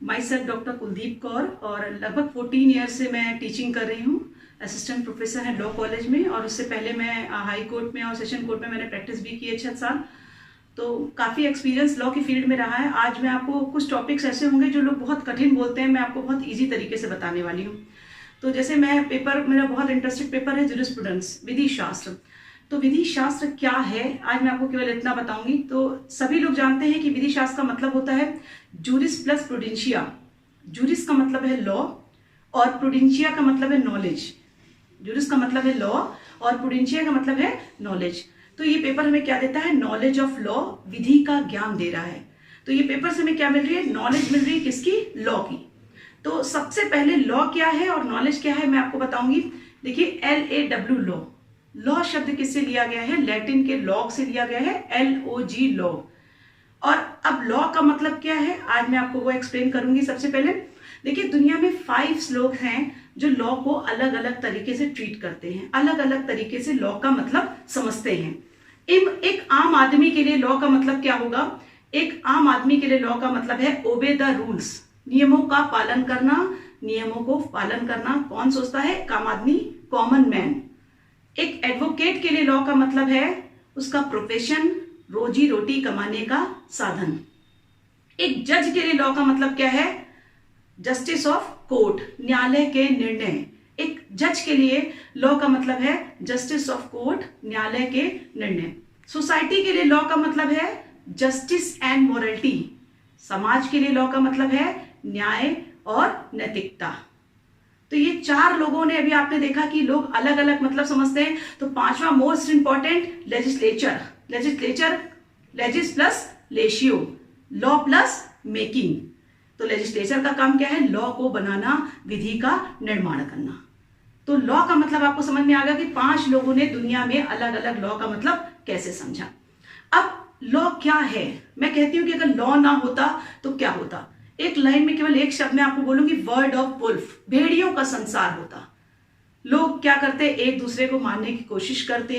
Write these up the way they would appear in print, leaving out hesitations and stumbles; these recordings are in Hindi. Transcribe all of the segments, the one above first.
My self doctor Kuldeep Kaur और लगभग 14 ईयर से मैं टीचिंग कर रही हूँ। असिस्टेंट प्रोफेसर है लॉ कॉलेज में और उससे पहले मैं हाई कोर्ट में और सेशन कोर्ट में मैंने प्रैक्टिस भी की है 6 साल। तो काफ़ी एक्सपीरियंस लॉ की फील्ड में रहा है। आज मैं आपको कुछ टॉपिक्स ऐसे होंगे जो लोग बहुत कठिन बोलते हैं, मैं आपको बहुत ईजी तरीके से बताने वाली हूँ। तो जैसे मेरा बहुत इंटरेस्टेड पेपर है जूरिस्प्रूडेंस, विधि शास्त्र। तो विधि शास्त्र क्या है आज मैं आपको केवल इतना बताऊंगी। तो सभी लोग जानते हैं कि विधि शास्त्र का मतलब होता है जूरिस प्लस प्रूडेंशिया। जूरिस का मतलब है लॉ और प्रूडेंशिया का मतलब है नॉलेज। जूरिस का मतलब है लॉ और प्रूडेंशिया का मतलब है नॉलेज। तो ये पेपर हमें क्या देता है? नॉलेज ऑफ लॉ, विधि का ज्ञान दे रहा है। तो ये पेपर से हमें क्या मिल रही है? नॉलेज मिल रही है किसकी? लॉ की। तो सबसे पहले लॉ क्या है और नॉलेज क्या है मैं आपको बताऊंगी। देखिए LAW लॉ। लॉ शब्द किससे लिया गया है? लैटिन के लॉग से लिया गया है, LOG लॉ। और अब लॉ का मतलब क्या है आज मैं आपको वो एक्सप्लेन करूंगी। सबसे पहले देखिए दुनिया में 5 लोग हैं जो लॉ को अलग अलग तरीके से ट्रीट करते हैं, अलग अलग तरीके से लॉ का मतलब समझते हैं। एक आम आदमी के लिए लॉ का मतलब क्या होगा? एक आम आदमी के लिए लॉ का मतलब है ओबे द रूल्स, नियमों का पालन करना। नियमों को पालन करना कौन सोचता है? आम आदमी, कॉमन मैन। एक एडवोकेट के लिए लॉ का मतलब है उसका प्रोफेशन, रोजी रोटी कमाने का साधन। एक जज के लिए लॉ का मतलब क्या है? जस्टिस ऑफ कोर्ट, न्यायालय के निर्णय। एक जज के लिए लॉ का मतलब है जस्टिस ऑफ कोर्ट, न्यायालय के निर्णय। सोसाइटी के लिए लॉ का मतलब है जस्टिस एंड मोरलिटी। समाज के लिए लॉ का मतलब है न्याय और नैतिकता। तो ये 4 लोगों ने, अभी आपने देखा कि लोग अलग अलग मतलब समझते हैं। तो 5वां most important legislature. Legis plus latio, law plus making. तो लेजिस्लेचर का काम क्या है? लॉ को बनाना, विधि का निर्माण करना। तो लॉ का मतलब आपको समझ में आ गया कि 5 लोगों ने दुनिया में अलग अलग लॉ का मतलब कैसे समझा। अब लॉ क्या है? मैं कहती हूं कि अगर लॉ ना होता तो क्या होता? एक लाइन में केवल एक शब्द मैं आपको बोलूंगी, वर्ड ऑफ वुल्फ, भेड़ियों का संसार होता। लोग क्या करते? एक दूसरे को मारने की कोशिश करते,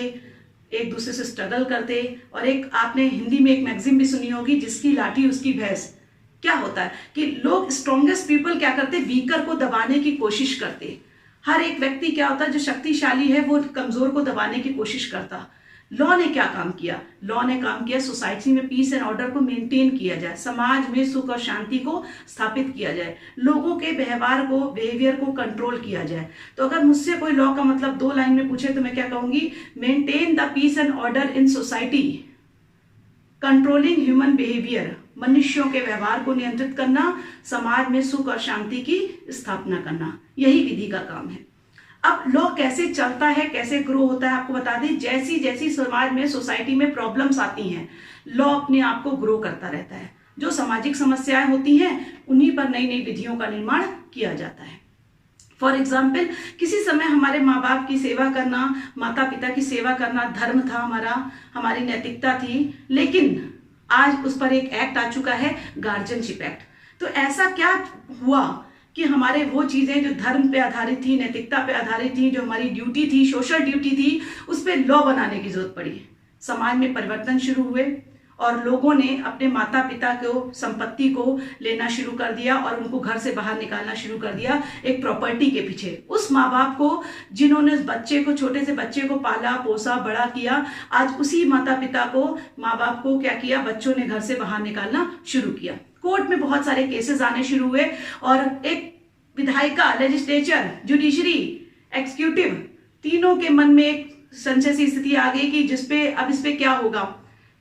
एक दूसरे से स्ट्रगल करते। और एक आपने हिंदी में एक मैगजीन भी सुनी होगी, जिसकी लाठी उसकी भैंस। क्या होता है कि लोग, स्ट्रॉन्गेस्ट पीपल क्या करते? वीकर को दबाने की कोशिश करते। हर एक व्यक्ति क्या होता है जो शक्तिशाली है वो कमजोर को दबाने की कोशिश करता। लॉ ने क्या काम किया? लॉ ने काम किया सोसाइटी में पीस एंड ऑर्डर को मेंटेन किया जाए, समाज में सुख और शांति को स्थापित किया जाए, लोगों के व्यवहार को, बिहेवियर को कंट्रोल किया जाए। तो अगर मुझसे कोई लॉ का मतलब 2 लाइन में पूछे तो मैं क्या कहूंगी? Maintain the peace and order in society, controlling human behaviour, मनुष्यों के व्यवहार को नियंत्रित करना, समाज में सुख और शांति की स्थापना करना। यही विधि का काम है। अब लॉ कैसे चलता है, कैसे ग्रो होता है आपको बता दें। जैसी जैसी समाज में, सोसाइटी में प्रॉब्लम्स आती हैं, लॉ अपने आप को ग्रो करता रहता है। जो सामाजिक समस्याएं होती हैं उन्हीं पर नई नई विधियों का निर्माण किया जाता है। फॉर एग्जाम्पल, किसी समय हमारे माँ बाप की सेवा करना, माता पिता की सेवा करना धर्म था हमारा, हमारी नैतिकता थी। लेकिन आज उस पर एक एक्ट आ चुका है, गार्जियनशिप एक्ट। तो ऐसा क्या हुआ कि हमारे वो चीजें जो धर्म पे आधारित थी, नैतिकता पे आधारित थी, जो हमारी ड्यूटी थी, सोशल ड्यूटी थी, उस पर लॉ बनाने की जरूरत पड़ी। समाज में परिवर्तन शुरू हुए और लोगों ने अपने माता पिता को, संपत्ति को लेना शुरू कर दिया और उनको घर से बाहर निकालना शुरू कर दिया एक प्रॉपर्टी के पीछे। उस माँ बाप को जिन्होंने उस बच्चे को, छोटे से बच्चे को पाला पोसा बड़ा किया, आज उसी माता पिता को, माँ बाप को क्या किया? बच्चों ने घर से बाहर निकालना शुरू किया। कोर्ट में बहुत सारे केसेस आने शुरू हुए और एक विधायिका, लेजिस्लेचर, जुडिशरी, एग्जीक्यूटिव, तीनों के मन में एक संशय सी स्थिति आ गई कि जिसपे अब इस पे क्या होगा।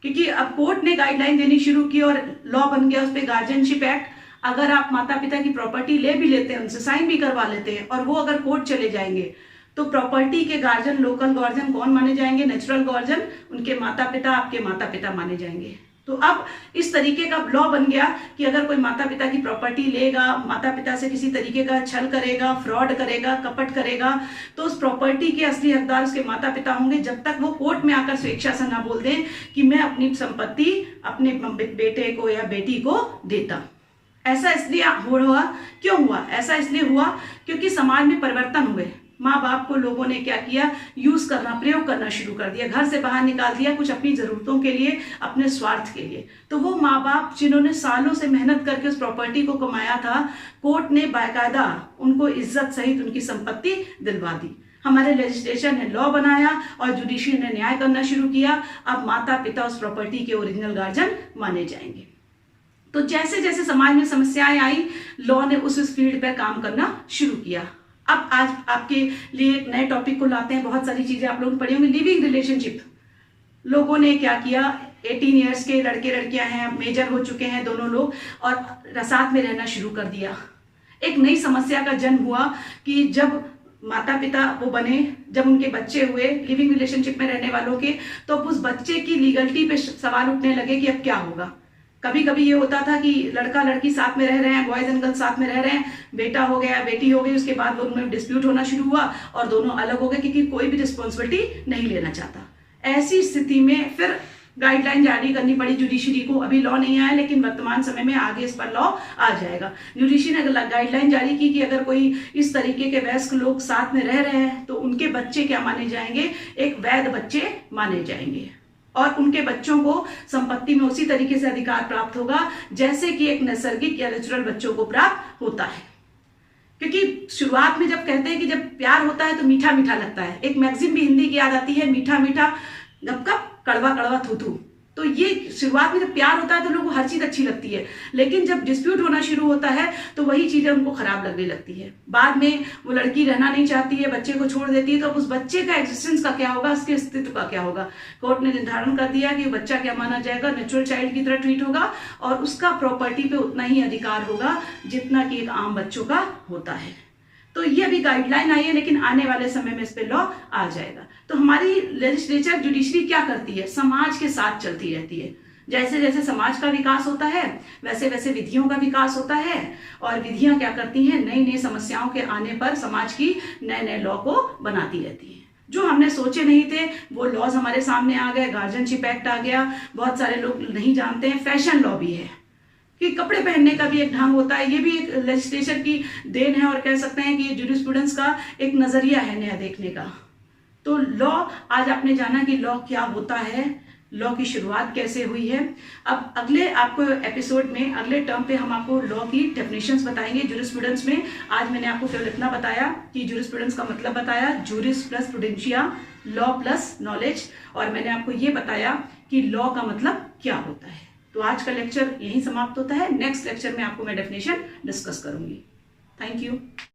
क्योंकि अब कोर्ट ने गाइडलाइन देनी शुरू की और लॉ बन गया उस पे गार्जियनशिप एक्ट। अगर आप माता पिता की प्रॉपर्टी ले भी लेते हैं, उनसे साइन भी करवा लेते हैं और वो अगर कोर्ट चले जाएंगे तो प्रॉपर्टी के गार्जियन, लोकल गार्जियन कौन माने जाएंगे? नेचुरल गार्जियन, उनके माता पिता, आपके माता पिता माने जाएंगे। तो अब इस तरीके का लॉ बन गया कि अगर कोई माता पिता की प्रॉपर्टी लेगा, माता पिता से किसी तरीके का छल करेगा, फ्रॉड करेगा, कपट करेगा, तो उस प्रॉपर्टी के असली हकदार उसके माता पिता होंगे, जब तक वो कोर्ट में आकर स्वेच्छा से ना बोल दें कि मैं अपनी संपत्ति अपने बेटे को या बेटी को देता। ऐसा इसलिए हुआ, क्यों हुआ? ऐसा इसलिए हुआ क्योंकि समाज में परिवर्तन हुए। माँ बाप को लोगों ने क्या किया, यूज करना, प्रयोग करना शुरू कर दिया, घर से बाहर निकाल दिया, कुछ अपनी जरूरतों के लिए, अपने स्वार्थ के लिए। तो वो माँ बाप जिन्होंने सालों से मेहनत करके उस प्रॉपर्टी को कमाया था, कोर्ट ने बाकायदा उनको इज्जत सहित उनकी संपत्ति दिलवा दी। हमारे लेजिस्लेचर ने लॉ बनाया और जुडिशरी ने न्याय करना शुरू किया। अब माता पिता उस प्रॉपर्टी के ओरिजिनल गार्जियन माने जाएंगे। तो जैसे जैसे समाज में समस्याएं आई, लॉ ने उस फील्ड पर काम करना शुरू किया। अब आज आपके लिए एक नए टॉपिक को लाते हैं। बहुत सारी चीजें आप लोग पढ़ी होंगी। लिविंग रिलेशनशिप, लोगों ने क्या किया, 18 ईयर्स के लड़के लड़कियां हैं, मेजर हो चुके हैं दोनों लोग, और साथ में रहना शुरू कर दिया। एक नई समस्या का जन्म हुआ कि जब माता पिता वो बने, जब उनके बच्चे हुए लिविंग रिलेशनशिप में रहने वालों के, तो अब उस बच्चे की लीगलिटी पे सवाल उठने लगे कि अब क्या होगा। कभी कभी ये होता था कि लड़का लड़की साथ में रह रहे हैं, बॉयज एंड गर्ल्स साथ में रह रहे हैं, बेटा हो गया, बेटी हो गई, उसके बाद उनमें डिस्प्यूट होना शुरू हुआ और दोनों अलग हो गए क्योंकि कोई भी रिस्पॉन्सिबिलिटी नहीं लेना चाहता। ऐसी स्थिति में फिर गाइडलाइन जारी करनी पड़ी जुडिशरी को। अभी लॉ नहीं आया, लेकिन वर्तमान समय में आगे इस पर लॉ आ जाएगा। जुडिशरी ने गाइडलाइन जारी की कि अगर कोई इस तरीके के वयस्क लोग साथ में रह रहे हैं तो उनके बच्चे क्या माने जाएंगे, एक वैध बच्चे माने जाएंगे, और उनके बच्चों को संपत्ति में उसी तरीके से अधिकार प्राप्त होगा जैसे कि एक नैसर्गिक या नेचुरल बच्चों को प्राप्त होता है। क्योंकि शुरुआत में जब कहते हैं कि जब प्यार होता है तो मीठा मीठा लगता है, एक मैगजीन भी हिंदी की याद आती है, मीठा मीठा गपगप कड़वा कड़वा थू थू। तो ये शुरुआत में जब प्यार होता है तो लोगों को हर चीज अच्छी लगती है, लेकिन जब डिस्प्यूट होना शुरू होता है तो वही चीजें उनको खराब लगने लगती है। बाद में वो लड़की रहना नहीं चाहती है, बच्चे को छोड़ देती है, तो उस बच्चे का एग्जिस्टेंस का क्या होगा, उसके अस्तित्व का क्या होगा। कोर्ट ने निर्धारण कर दिया कि बच्चा क्या माना जाएगा, नेचुरल चाइल्ड की तरह ट्रीट होगा और उसका प्रॉपर्टी पे उतना ही अधिकार होगा जितना कि एक आम बच्चों का होता है। तो ये अभी गाइडलाइन आई है, लेकिन आने वाले समय में इस पे लॉ आ जाएगा। तो हमारी लेजिस्लेचर जुडिशरी क्या करती है, समाज के साथ चलती रहती है। जैसे जैसे समाज का विकास होता है वैसे वैसे विधियों का विकास होता है, और विधियां क्या करती हैं, नई नई समस्याओं के आने पर समाज की नए नए लॉ को बनाती रहती है। जो हमने सोचे नहीं थे वो लॉज हमारे सामने आ गए। गार्जियनशिप एक्ट आ गया, बहुत सारे लोग नहीं जानते हैं। फैशन लॉ भी है कि कपड़े पहनने का भी एक ढंग होता है, ये भी एक लेजिस्लेचर की देन है, और कह सकते हैं कि ये ज्यूरिस्प्रूडेंस का एक नजरिया है नया देखने का। तो लॉ, आज आपने जाना कि लॉ क्या होता है, लॉ की शुरुआत कैसे हुई है। अब अगले आपको एपिसोड में, अगले टर्म पे हम आपको लॉ की डेफिनेशंस बताएंगे ज्यूरिस्प्रूडेंस में। आज मैंने आपको केवल इतना बताया कि ज्यूरिस्प्रूडेंस का मतलब बताया, juris plus prudentia, law plus knowledge, और मैंने आपको ये बताया कि लॉ का मतलब क्या होता है। तो आज का लेक्चर यहीं समाप्त होता है। नेक्स्ट लेक्चर में आपको मैं डेफिनेशन डिस्कस करूंगी। Thank you.